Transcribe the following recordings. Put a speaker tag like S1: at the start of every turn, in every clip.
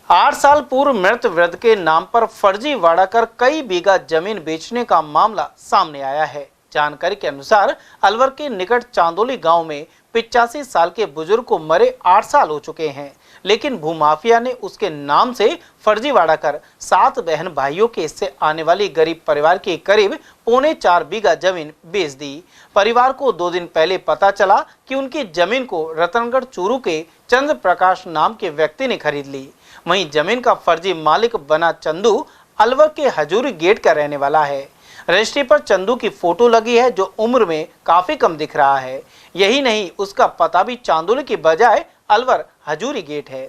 S1: 8 साल पूर्व मृत वृद्ध के नाम पर फर्जी वाड़ा कर कई बीघा जमीन बेचने का मामला सामने आया है। जानकारी के अनुसार अलवर के निकट चांदोली गांव में 85 साल के बुजुर्ग को मरे 8 साल हो चुके हैं, लेकिन भूमाफिया ने उसके नाम से फर्जी वाड़ा कर 7 बहन भाइयों के हिस्से आने वाली गरीब परिवार की करीब 4.25 बीघा जमीन बेच दी। परिवार को 2 दिन पहले पता चला कि उनकी जमीन को रतनगढ़ चूरू के चंद्र प्रकाश नाम के व्यक्ति ने खरीद ली। वहीं जमीन का फर्जी मालिक बना चंदू अलवर के हजूरी गेट का रहने वाला है। रजिस्ट्री पर चंदू की फोटो लगी है जो उम्र में काफी कम दिख रहा है। यही नहीं, उसका पता भी चांदोली की बजाय अलवर हजूरी गेट है।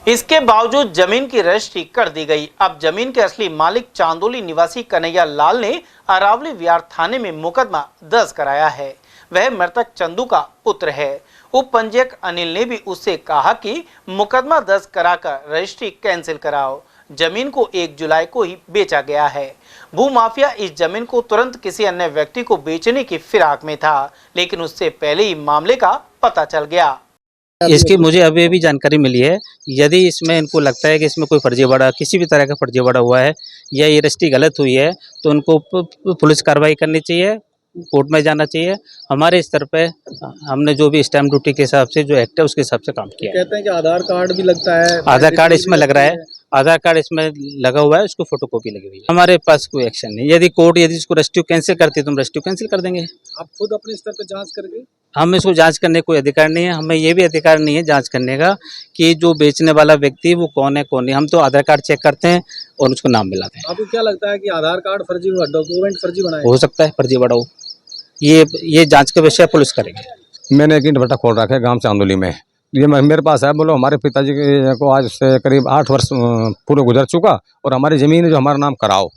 S1: इसके बावजूद जमीन की रजिस्ट्री कर दी गई। अब जमीन के असली मालिक चांदोली निवासी कन्हैया लाल ने अरावली विहार थाने में मुकदमा दर्ज कराया है। वह मृतक चंदू का पुत्र है। उप पंजीयक अनिल ने भी उससे कहा कि मुकदमा दर्ज कराकर रजिस्ट्री कैंसिल कराओ। जमीन को 1 जुलाई को ही बेचा गया है। भूमाफिया इस जमीन को तुरंत किसी अन्य व्यक्ति को बेचने की फिराक में था, लेकिन उससे पहले ही मामले का पता चल गया।
S2: इसकी मुझे अभी भी जानकारी मिली है। यदि इसमें इनको लगता है कि इसमें कोई फर्जीवाड़ा, किसी भी तरह का फर्जीवाड़ा हुआ है या ये रजिस्ट्री गलत हुई है, तो उनको पुलिस कार्रवाई करनी चाहिए, कोर्ट में जाना चाहिए। हमारे स्तर पे हमने जो भी स्टैम्प ड्यूटी के हिसाब से जो एक्ट है उसके हिसाब से काम किया।
S3: कहते हैं कि आधार कार्ड भी लगता है।
S2: आधार कार्ड इसमें लग रहा है, आधार कार्ड इसमें लगा हुआ है, उसको फोटोकॉपी लगी हुई है। हमारे पास कोई एक्शन नहीं। यदि कोर्ट इसको रजिस्ट्री कैंसिल करती है तो हम रजिस्ट्री कैंसिल कर देंगे।
S3: आप खुद अपने स्तर पर जांच करके?
S2: हम इसको जांच करने का कोई अधिकार नहीं है। हमें ये भी अधिकार नहीं है जांच करने का कि जो बेचने वाला व्यक्ति वो कौन है कौन नहीं। हम तो आधार कार्ड चेक करते हैं और उसको नाम मिलाते हैं।
S3: आपको क्या लगता है कि आधार कार्ड फर्जी हुआ, डॉक्यूमेंट फर्जी बनाए?
S2: हो सकता है फर्जी बड़ा हो। ये जांच का विषय पुलिस करेगी।
S4: मैंने एक ईंट भट्टा खोल रखा है गांव चांदोली में। ये मेरे पास है। बोलो हमारे पिताजी को आज से करीब 8 वर्ष पूरे गुजर चुका और हमारी ज़मीन जो हमारा नाम कराओ।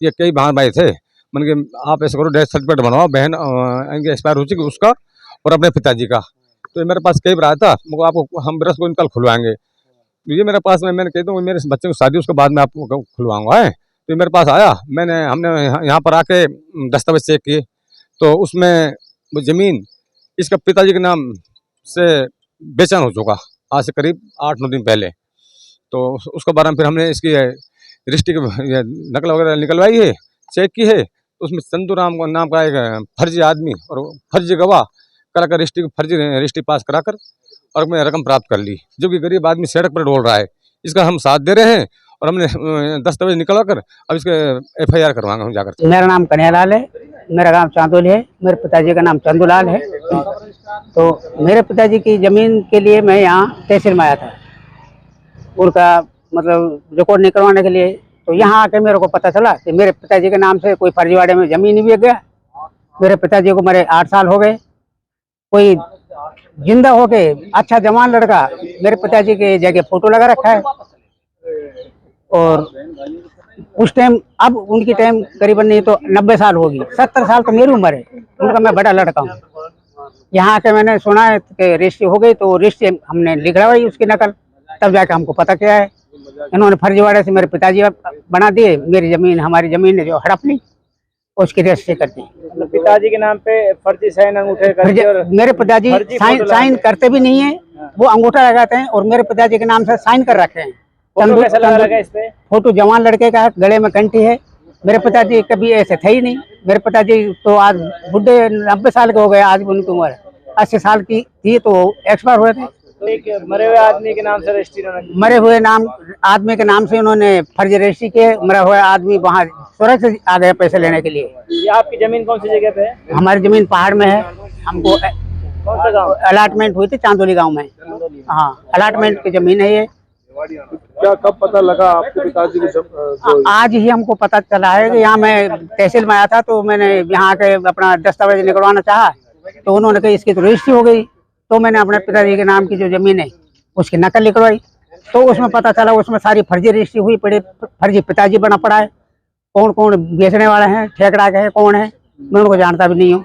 S4: ये कई बहन भाई थे, मन के आप ऐसे करो, डेथ सर्टिफिकेट बनवाओ, बहन इनकी एक्सपायर हो चुकी उसका और अपने पिताजी का। तो ये मेरे पास कई बार था, आपको हम बरस को कल खुलवाएंगे। ये मेरे पास में, मैंने कहता हूँ मेरे बच्चे को शादी उसके बाद में आपको खुलवाऊँगा है। तो मेरे पास आया, हमने यहाँ पर आके दस्तावेज चेक किए तो उसमें वो ज़मीन इसका पिताजी के नाम से बेचैन हो चुका आज से करीब 8-9 दिन पहले। तो उसके बारे में फिर हमने इसकी रजिस्ट्री की नकल वगैरह निकलवाई है, चेक की है। तो उसमें चंदू राम नाम का एक फर्जी आदमी और फर्जी गवाह कराकर रजिस्ट्री की फर्जी रजिस्ट्री पास कराकर और मैं रकम प्राप्त कर ली, जो कि गरीब आदमी सड़क पर डोल रहा है। इसका हम साथ दे रहे हैं और हमने दस्तावेज निकलवा कर अब इसके FIR करवाएंगे हम जाकर।
S5: मेरा नाम कन्हैया लाल है, मेरा गांव चांदोली है, मेरे पिताजी का नाम चंदूलाल है। तो मेरे पिताजी की ज़मीन के लिए मैं यहाँ तहसील में आया था, उनका मतलब रिकॉर्ड निकलवाने के लिए। तो यहाँ आके मेरे को पता चला कि मेरे पिताजी के नाम से कोई फर्जीवाड़े में ज़मीन ही बिक गया। मेरे पिताजी को मरे 8 साल हो गए। कोई जिंदा होके अच्छा जवान लड़का मेरे पिताजी के जगह फोटो लगा रखा है। और उस टाइम, अब उनकी टाइम करीबन नहीं तो 90 साल होगी, 70 साल तो मेरी उम्र है, उनका मैं बड़ा लड़का हूँ। यहाँ आके मैंने सुना है कि रजिस्ट्री हो गई, तो रजिस्ट्री हमने लिखवाई उसकी नकल, तब जाके हमको पता क्या है इन्होंने फर्जीवाड़े से मेरे पिताजी बना दिए। मेरी ज़मीन, हमारी ज़मीन ने जो हड़प ली उसकी रजिस्ट्री कर दी।
S3: पिताजी के नाम पे फर्जी साइन अंगूठे करके और
S5: मेरे पिताजी साइन करते भी नहीं है, वो अंगूठा लगाते हैं और मेरे पिताजी के नाम से साइन कर रखे हैं। फोटो जवान लड़के का है, गले में कंठी है। मेरे पिताजी कभी ऐसे थे ही नहीं। मेरे पिताजी तो आज बुढ़े 90 साल के हो गए, आज भी उनकी उम्र 80 साल की थी तो एक्सपायर हुए थे।
S3: तो एक मरे हुए आदमी के नाम से रजिस्ट्री,
S5: मरे हुए आदमी के नाम से उन्होंने फर्जी रजिस्ट्री किए। मरा हुआ आदमी वहाँ सूरत से आ गया पैसे लेने के लिए।
S3: ये आपकी जमीन कौन सी जगह पे है?
S5: हमारी जमीन पहाड़ में है। हमको
S3: कौन सा गाँव?
S5: अलाटमेंट हुई थी चांदोली गाँव में। हाँ, अलाटमेंट की जमीन है ये।
S3: क्या कब पता लगा आपके पिताजी की?
S5: आज ही हमको पता चला है कि यहाँ मैं तहसील में आया था, तो मैंने यहाँ के अपना दस्तावेज निकलवाना चाहा तो उन्होंने कहा इसकी तो रजिस्ट्री हो गई। तो मैंने अपने पिताजी के नाम की जो जमीन है उसकी नकल निकलवाई, तो उसमें पता चला उसमें सारी फर्जी रजिस्ट्री हुई पड़ी, फर्जी पिताजी बना पड़ा है। कौन कौन बेचने वाले हैं, ठेकेदार के हैं, कौन है, मैं उनको जानता भी नहीं हूँ।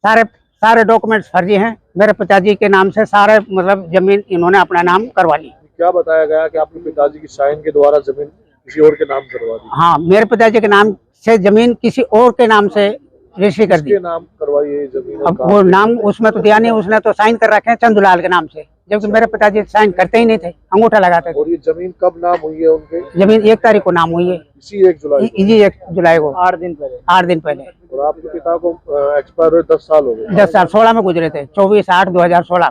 S5: सारे डॉक्यूमेंट्स फर्जी हैं। मेरे पिताजी के नाम से सारे मतलब जमीन इन्होंने अपना नाम करवा ली।
S3: क्या बताया गया कि आपके पिताजी की साइन के द्वारा जमीन किसी और के नाम करवा दी?
S5: हाँ, मेरे पिताजी के नाम से जमीन किसी और के नाम से रजिस्ट्री कर दी।
S3: नाम करवाई है जमीन?
S5: अब वो नाम उसमें तो दिया नहीं, उसने तो साइन कर रखे हैं चंदूलाल के नाम से। जबकि मेरे पिताजी साइन करते ही नहीं थे, अंगूठा लगाते थे।
S3: और ये जमीन कब नाम हुई है उनके?
S5: जमीन 1 तारीख को नाम हुई है,
S3: इसी 1 जुलाई को?
S5: जी 1 जुलाई को, 8 दिन पहले।
S3: और आपके पिता को एक्सपायर हुए 10 साल हो गए?
S5: 10 साल 16 में गुजरे थे, 24/8/2016 में।